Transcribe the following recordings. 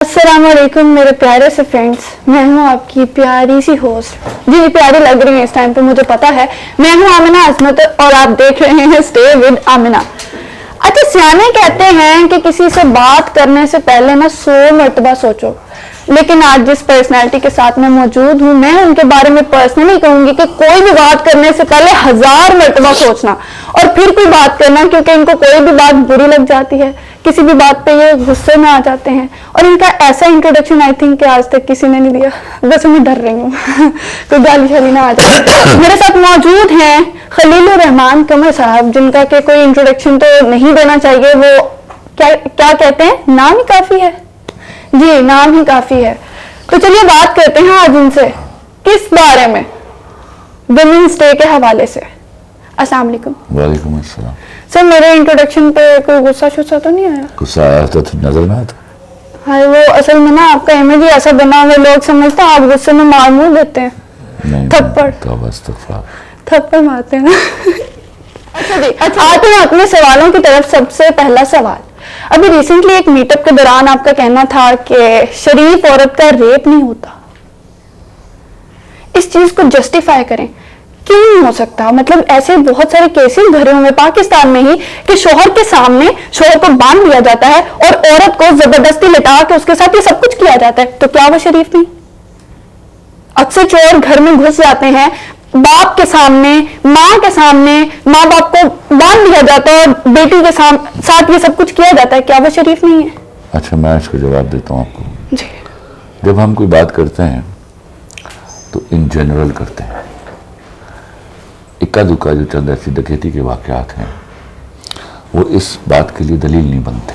अस्सलामुअलैकुम मेरे प्यारे से फ्रेंड्स, मैं हूं आपकी प्यारी सी होस्ट। जी प्यारी लग रही है इस टाइम पे, मुझे पता है। मैं हूं आमिना अजमत और आप देख रहे हैं स्टे विद आमिना। अच्छा, सियाने कहते हैं कि किसी से बात करने से पहले ना 100 मरतबा सोचो, लेकिन आज जिस पर्सनैलिटी के साथ मैं मौजूद हूँ, मैं उनके बारे में पर्सनली कहूंगी कि कोई भी बात करने से पहले 1000 मरतबा सोचना और फिर कोई बात करना, क्योंकि इनको कोई भी बात बुरी लग जाती है, किसी भी बात पे ये गुस्से में आ जाते हैं। और इनका ऐसा इंट्रोडक्शन आई थिंक कि आज तक किसी ने नहीं दिया। वैसे मैं डर रही हूँ कोई गाली शाली ना आ जाए। मेरे साथ मौजूद हैं खलीलुर रहमान कमर साहब, जिनका के कोई इंट्रोडक्शन तो नहीं देना चाहिए, वो क्या क्या कहते हैं, नाम ही काफी है। जी नाम ही काफी है। तो चलिए बात करते हैं आज उनसे किस बारे में, वुमेन्स डे के हवाले से। अस्सलाम वालेकुम। वालेकुम अस्सलाम। सर मेरे इंट्रोडक्शन पे कोई गुस्सा शुस्सा तो नहीं आया? गुस्सा आया तो नजर में आता। हाँ, वो असल में ना आपका इमेज ही ऐसा बना हुआ, लोग समझते हैं आप गुस्से में मार मुंह देते हैं, थप्पड़ थप्पड़ मारते हैं। अच्छा जी, अच्छा आते हैं अपने सवालों की तरफ। सबसे पहला सवाल, अभी रिसेंटली एक मीटअप के दौरान आपका कहना था कि शरीफ औरत का रेप नहीं होता। इस चीज को जस्टिफाई करें, क्यों नहीं हो सकता? मतलब ऐसे बहुत सारे केसेस भरे हुए पाकिस्तान में ही कि शोहर के सामने शोहर को बांध दिया जाता है और औरत को जबरदस्ती लिटा के उसके साथ ये सब कुछ किया जाता है, तो क्या वो शरीफ नहीं? अक्सर चोर घर में घुस जाते हैं, बाप के सामने, माँ के सामने, माँ बाप को बांध दिया जाता है और बेटी के साथ ये सब कुछ किया जाता है, क्या वो शरीफ नहीं है? अच्छा, मैं इसको जवाब देता हूँ आपको जी। जब हम कोई बात करते हैं तो इन जनरल करते हैं। इक्का दुक्का जो चंद ऐसी डकैती के वाकयात हैं वो इस बात के लिए दलील नहीं बनते।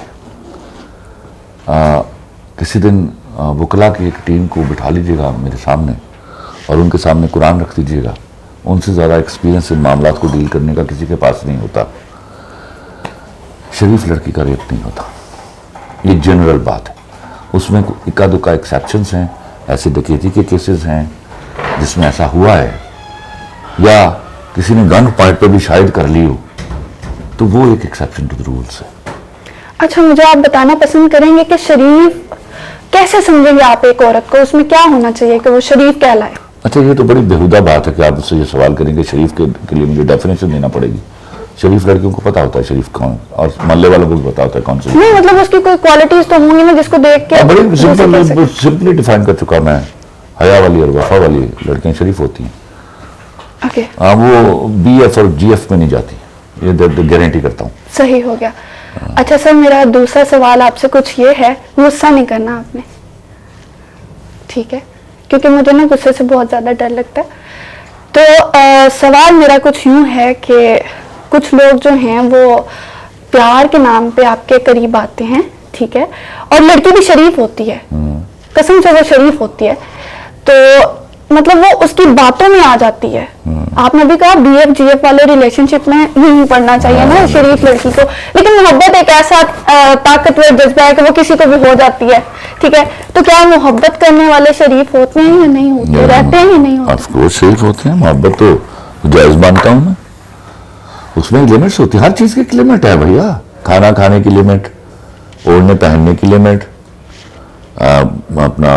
किसी दिन वकला की एक टीम को बिठा लीजिएगा मेरे सामने और उनके सामने कुरान रख दीजिएगा, उनसे ज़्यादा एक्सपीरियंस इन मामलात को डील करने का किसी के पास नहीं होता। शरीफ लड़की का रेप नहीं होता, ये जनरल बात है। उसमें इक्का दुक्का एक्सेप्शंस हैं, ऐसे डकैती के केसेस हैं जिसमें ऐसा हुआ है, या किसी ने गन पॉइंट पे भी शायद कर ली हो, तो वो एक एक्सेप्शन टू द रूल्स है। अच्छा, मुझे आप बताना पसंद करेंगे कि शरीफ कैसे समझेंगे आप एक औरत को, उसमें क्या होना चाहिए कि वो शरीफ कहलाए? अच्छा, ये तो बड़ी बेहुदा बात है कि आप मुझसे ये सवाल करेंगे। शरीफ के लिए मुझे डेफिनेशन देना पड़ेगी। शरीफ लड़कियों को पता होता है शरीफ कौन, और मोहल्ले वालों को भी पता होता है कौन सी। नहीं, मतलब उसकी कोई क्वालिटीज तो होंगी ना जिसको देख के बड़ी सिंपली डिफाइन कर चुका मैं। हया वाली और वफा वाली लड़कियां शरीफ होती हैं। ओके। वो BF और GF में नहीं जाती, ये गारंटी करता हूँ। सही हो गया। अच्छा सर, मेरा दूसरा सवाल आपसे कुछ ये है, गुस्सा नहीं करना आपने, ठीक है? क्योंकि मुझे ना गुस्से से बहुत ज्यादा डर लगता है। तो सवाल मेरा कुछ यूं है कि कुछ लोग जो हैं वो प्यार के नाम पे आपके करीब आते हैं, ठीक है, और लड़की भी शरीफ होती है, कसम से वो शरीफ होती है, तो मतलब वो उसकी बातों में आ जाती है। आपने भी कहा BF GF वाले रिलेशनशिप में नहीं पड़ना चाहिए ना शरीफ लड़की को, लेकिन मोहब्बत एक ऐसा ताकतवर जज्बा है कि वो किसी को भी हो जाती है, ठीक है? तो क्या मोहब्बत करने वाले शरीफ होते हैं या नहीं होते, रहते हैं या नहीं होते? ऑफ कोर्स शरीफ होते हैं। मोहब्बत तो जायज मानता हूँ मैं, उसमें लिमिट्स होती है। हर चीज की एक लिमिट है भैया। खाना खाने की लिमिट, ओढ़ने पहनने की लिमिट, अपना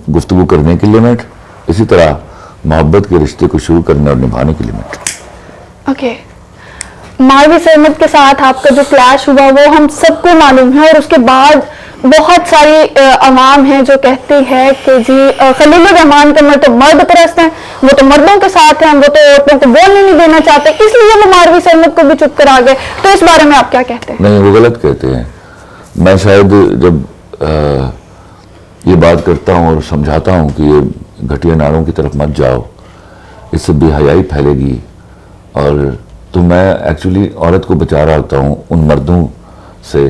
गुफ्तगू करने की लिमिट, इसी तरह मोहब्बत के रिश्ते को शुरू करने और निभाने की लिमिट। ओके। मारवी सहमत के साथ आपका जो क्लैश हुआ वो हम सबको मालूम है, और उसके बाद बहुत सारी अवाम है जो कहती है कि जी खलीलुर रहमान कमर तो मर्द परस्त हैं, वो तो मर्दों के साथ हैं, वो तो औरतों को बोलने नहीं देना चाहते, इसलिए वो मारवी सहमत को भी चुप करा गए। तो इस बारे में आप क्या कहते हैं? नहीं, वो गलत कहते हैं। मैं शायद जब ये बात करता हूँ और समझाता हूँ कि ये घटिया नारों की तरफ मत जाओ, इससे बेहयाई फैलेगी, और तो मैं एक्चुअली औरत को बचा रहा होता हूँ उन मर्दों से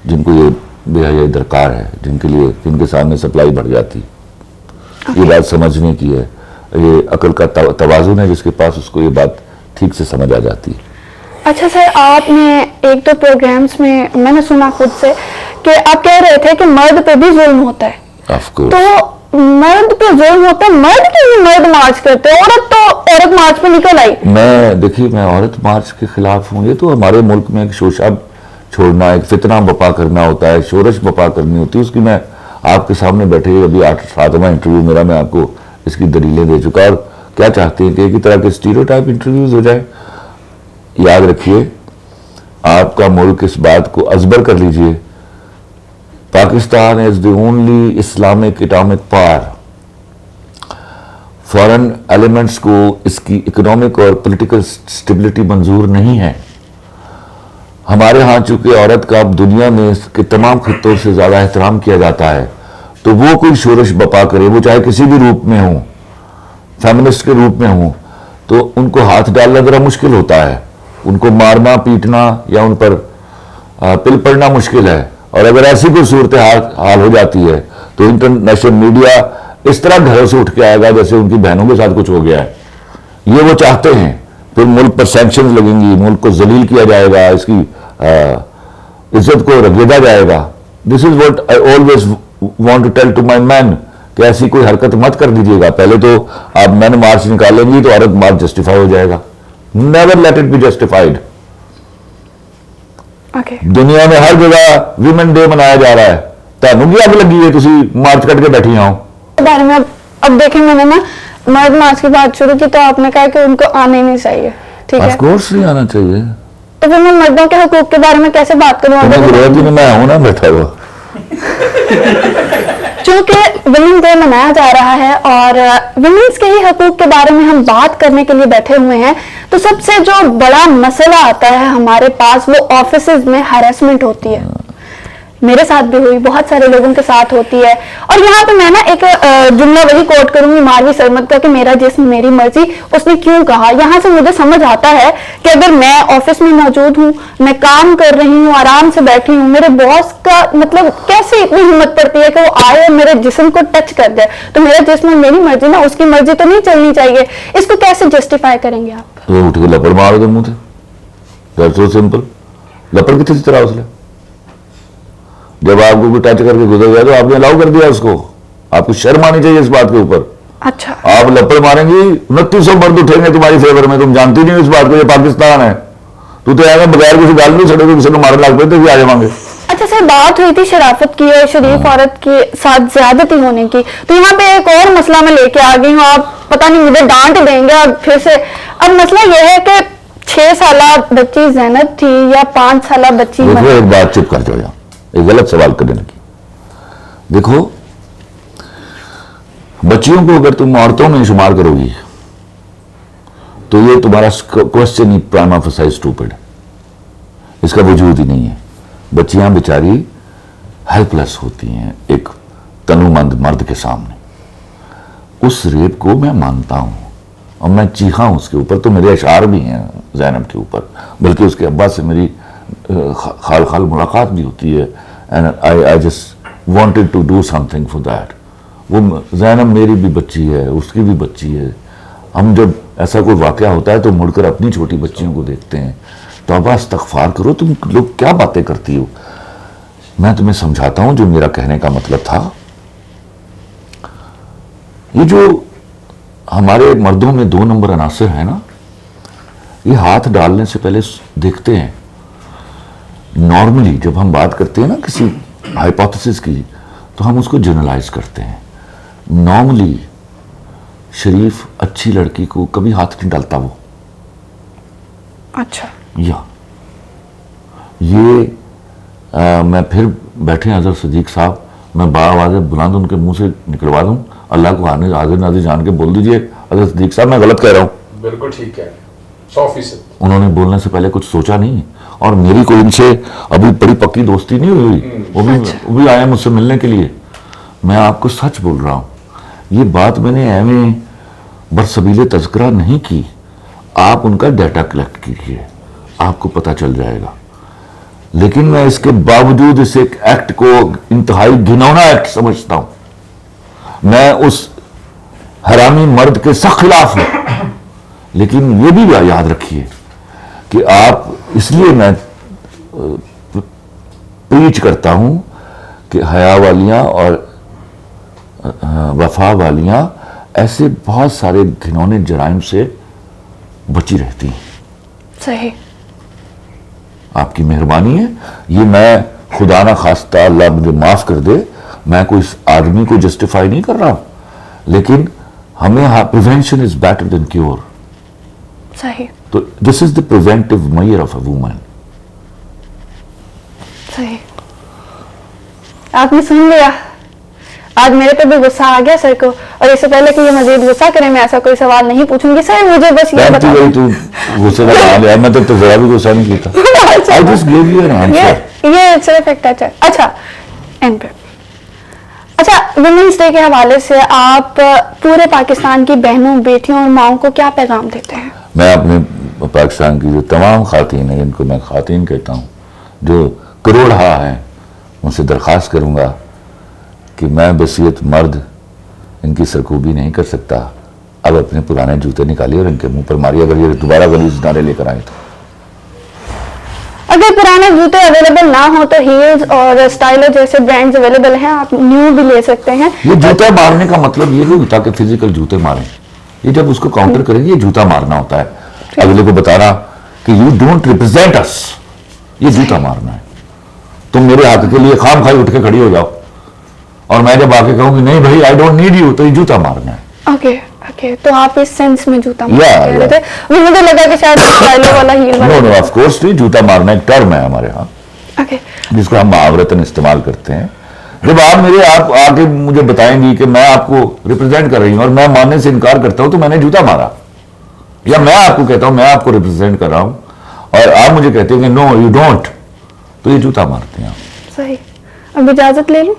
जिनको ये बेहयाई दरकार है, जिनके सामने सप्लाई बढ़ जाती। ये बात समझने की है, ये अकल का तवाज़ुन है जिसके पास, उसको ये बात ठीक से समझ आ जाती है। अच्छा सर, आपने एक दो प्रोग्राम्स में मैंने सुना खुद से कि आप कह रहे थे कि मर्द पे भी जुल्म होता है। तो मर्द पे जुल्म होता है, मर्द क्यों मर्द मार्च करते हैं? औरत मार्च पे निकल आई। मैं औरत मार्च के खिलाफ हूँ। ये तो हमारे मुल्क में एक शोशा छोड़ना, एक फितना बपा करना होता है, शोरश बपा करनी होती है, उसकी मैं आपके सामने बैठे अभी 8-7वां इंटरव्यू मेरा, मैं आपको इसकी दलीलें दे चुका। और क्या चाहते हैं कि एक ही तरह के स्टीरियोटाइप इंटरव्यूज हो जाए? याद रखिए, आपका मुल्क इस बात को अजबर कर लीजिए, Pakistan is the only Islamic atomic power. Foreign elements को इसकी इकोनॉमिक और पॉलिटिकल स्टेबिलिटी मंजूर नहीं है। हमारे यहाँ चूंकि औरत का अब दुनिया में के तमाम खित्तों से ज्यादा एहतराम किया जाता है, तो वो कोई शोरश बपा करे, वो चाहे किसी भी रूप में हो, फेमिनिस्ट के रूप में हो, तो उनको हाथ डालना जरा मुश्किल होता है। उनको मारना पीटना या उन पर पिल पड़ना मुश्किल है। और अगर ऐसी कोई सूरत हाल हो जाती है तो इंटरनेशनल मीडिया इस तरह घरों से उठ के आएगा जैसे उनकी बहनों के साथ कुछ हो गया है। ये वो चाहते हैं। फिर मुल्क पर सैंक्शंस लगेंगी, मुल्क को जलील किया जाएगा, इसकी इज्जत को रगेदा जाएगा। This is what I always want to tell to my man कि ऐसी कोई हरकत मत कर दीजिएगा। पहले तो आप मैन मार्च निकालेंगी तो औरत मार्च जस्टिफाई हो जाएगा। Never let it be justified. दुनिया में हर जगह वीमेन डे मनाया जा रहा है, ਤੁਹਾਨੂੰ ਕੀ ਅੱਗ ਲੱਗੀ है तुसी मार्च कट के बैठी आओ? बारे में अब देखें, मैंने ना मर्द मार्च की बात शुरू की तो आपने कहा कि उनको आना ही नहीं चाहिए, ठीक है? ऑफ कोर्स नहीं आना चाहिए। तो फिर मैं मर्दों के हकूक के बारे में कैसे बात करूं? मैं हूं ना बैठा हुआ। चूंकि वुमेन डे मनाया जा रहा है और वुमेन्स के ही हकूक के बारे में हम बात करने के लिए बैठे हुए हैं, तो सबसे जो बड़ा मसला आता है हमारे पास वो ऑफिसेज में हैरेसमेंट होती है। मेरे साथ भी हुई, बहुत सारे लोगों के साथ होती है। और यहाँ पे मैं ना एक जुमला वही कोट करूंगी मारवी सरमद का कि मेरा जिस्म मेरी मर्जी। उसने क्यों कहा? यहाँ से मुझे समझ आता है कि अगर मैं ऑफिस में मौजूद हूँ, मैं काम कर रही हूँ, आराम से बैठी हूँ, मेरे बॉस का मतलब कैसे इतनी हिम्मत पड़ती है कि वो आए और मेरे जिस्म को टच कर दे? तो मेरा जिस्म मेरी मर्जी ना, उसकी मर्जी तो नहीं चलनी चाहिए। इसको कैसे जस्टिफाई करेंगे आप? तो उठ के लपड़ मार दो मुंह से, दैट्स सो सिंपल। लपड़ कितनी तरह उसने, जब आपको कोई टच करके गुजर गया तो आपने अलाउ कर दिया उसको। आपको शर्म आनी चाहिए इस बात के ऊपर। अच्छा, आप लपड़ मारेंगी, 2900 मर्द उठेंगे तुम्हारी फेवर में। तुम जानती नहीं इस बात को, ये पाकिस्तान है। तू तो ऐसा बगैर किसी गाल नहीं छड़े, किसी को मारने लग पे तो भी आ जाएंगे। अच्छा सर, बात हुई थी शराफत की और शरीफ औरत के साथ ज्यादती होने की, तो यहाँ पे एक और मसला मैं लेके आ गई हूँ। आप पता नहीं मुझे डांट देंगे और फिर से। अब मसला यह है कि 6 साल बच्ची ज़ैनब थी या 5 साल बच्ची। एक बात चुप कर जाओ, एक गलत सवाल करने लगी। देखो, बच्चियों को अगर तुम औरतों में शुमार करोगी तो ये तुम्हारा क्वेश्चन ही प्राइमा फेसी स्टूपिड, इसका वजूद ही नहीं है। बच्चियां बेचारी हेल्पलेस होती हैं एक तनुमंद मर्द के सामने। उस रेप को मैं मानता हूं और मैं चीखा हूं उसके ऊपर, तो मेरे अशार भी हैं ज़ैनब के ऊपर, बल्कि उसके अब्बा से मेरी खाल खाल मुलाकात भी होती है। And I just wanted to do something for that. वो ज़ैनब मेरी भी बच्ची है, उसकी भी बच्ची है। हम जब ऐसा कोई वाकया होता है तो मुड़कर अपनी छोटी बच्चियों को देखते हैं। तौबा इस्तग़फ़ार करो, तुम लोग क्या बातें करती हो। मैं तुम्हें समझाता हूं जो मेरा कहने का मतलब था। ये जो हमारे मर्दों में 2 नंबर अनासर है ना, ये हाथ डालने से पहले देखते हैं। नॉर्मली जब हम बात करते हैं ना किसी हाइपोथेसिस की, तो हम उसको जनरलाइज करते हैं। नॉर्मली शरीफ अच्छी लड़की को कभी हाथ नहीं डालता वो। अच्छा, या ये मैं फिर बैठे हजर सदीक साहब, मैं बाआवाज़ बुलंद उनके मुंह से निकलवा दूं, अल्लाह को हाजिर नाज़िर जान के बोल दीजिए हजर सदीक साहब मैं गलत कह रहा हूं। बिल्कुल ठीक है, 100%। उन्होंने बोलने से पहले कुछ सोचा नहीं, और मेरी कोई इनसे अभी बड़ी पक्की दोस्ती नहीं हुई। वो भी आया मुझसे मिलने के लिए। मैं आपको सच बोल रहा हूं, ये बात मैंने एवं बरसबीले तज़किरा नहीं की। आप उनका डाटा कलेक्ट कीजिए, आपको पता चल जाएगा। लेकिन मैं इसके बावजूद इस एक एक्ट को इंतहाई घिनौना एक्ट समझता हूं। मैं उस हरामी मर्द के सख्त खिलाफ हूं। लेकिन ये भी याद रखिए कि आप, इसलिए मैं प्रीच करता हूं कि हया वालियां और वफा वालियां ऐसे बहुत सारे घिनौने जराइम से बची रहती हैं। सही, आपकी मेहरबानी है। ये मैं खुदा ना खास्ता, अल्लाह मुझे माफ कर दे, मैं कोई इस आदमी को जस्टिफाई नहीं कर रहा हूं, लेकिन हमें prevention is better than cure. सही तो this is the preventive measure of a woman. सही, आपने सुन लिया। आज मेरे पे भी गुस्सा आ गया सर को, और इससे पहले कि ये मजीद गुस्सा करें मैं ऐसा कोई सवाल नहीं पूछूंगी। सर मुझे बस ये बता गई तू गुस्से में आ गया, मैं तो जरा भी गुस्सा नहीं किया। I just give you an answer. ये सिर्फ एक टच है। अच्छा एंड पे, अच्छा वुमेन्स डे के हवाले से आप पूरे पाकिस्तान की बहनों, बेटियों और माओं को क्या पैगाम देते हैं? मैं अपने पाकिस्तान की जो तमाम खातीन है, जिनको मैं खातीन कहता हूँ, जो करोड़हा हैं, उनसे दरख्वास्त करूंगा कि मैं बसीयत मर्द इनकी सरकूबी नहीं कर सकता। अब अपने पुराने जूते निकालिए और इनके मुंह पर मारिए, अगर ये दोबारा गलीज नारे लेकर आए तो। अगर पुराने जूते अवेलेबल ना हो तो हील्स और स्टाइलो जैसे ब्रांड्स अवेलेबल हैं, आप न्यू भी ले सकते हैं। ये जूता मारने का मतलब ये नहीं होता कि फिजिकल जूते मारें, ये जब उसको काउंटर करेंगे ये जूता मारना होता है। अगले को बताना कि यू डोंट रिप्रेजेंट अस, ये जूता मारना है। तुम मेरे हक के लिए खाम खाई उठ के खड़ी हो जाओ, और मैं जब आके कहूंगी नहीं भाई आई डोंट नीड यू, तो ये जूता मारना है। ओके ओके, तो आप इस सेंस में जूता Yeah, कह रहे थे। मुझे लगा कि शायद स्टाइलो वाला हील वाला। नो नो, ऑफ कोर्स नहीं, जूता मारना एक टर्म है हमारे यहाँ, ओके जिसको हम मुहावरतन इस्तेमाल करते हैं। जब आप आके मुझे बताएंगी कि मैं आपको रिप्रेजेंट कर रही हूं और मैं मानने से इनकार करता हूं तो मैंने जूता मारा, या मैं आपको कहता हूं मैं आपको रिप्रेजेंट कर रहा हूं और आप मुझे कहते हो कि नो यू डोंट, तो ये जूता मारते हैं आप। सही, अब इजाजत ले लूं?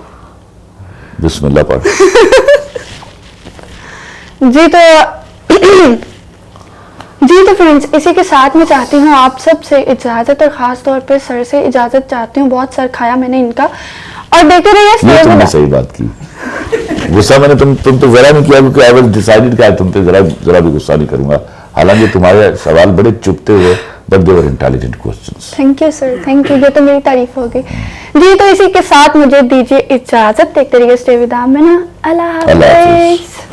बिस्मिल्लाह पढ़। जी तो जी तो फ्रेंड्स, इसी के साथ मैं चाहती हूँ आप सब से इजाजत, और खास तौर पे सर से इजाजत चाहती हूँ। बहुत सर खाया मैंने इनका, और देखते रहिए। ये तुमने सही बात की, गुस्सा मैंने तुम तो जरा नहीं किया, क्योंकि आई वाज डिसाइडेड कि आज तुम पे जरा भी गुस्सा नहीं करूंगा। हालांकि तुम्हारे सवाल बड़े चुपते हुए, but they were intelligent questions. Thank you sir, thank you, ये तो मेरी तारीफ होगी। जी तो इसी के साथ मुझे दीजिए इजाजत। देखते रहिए stay with Amina. Allah Allah Hafiz. Hafiz.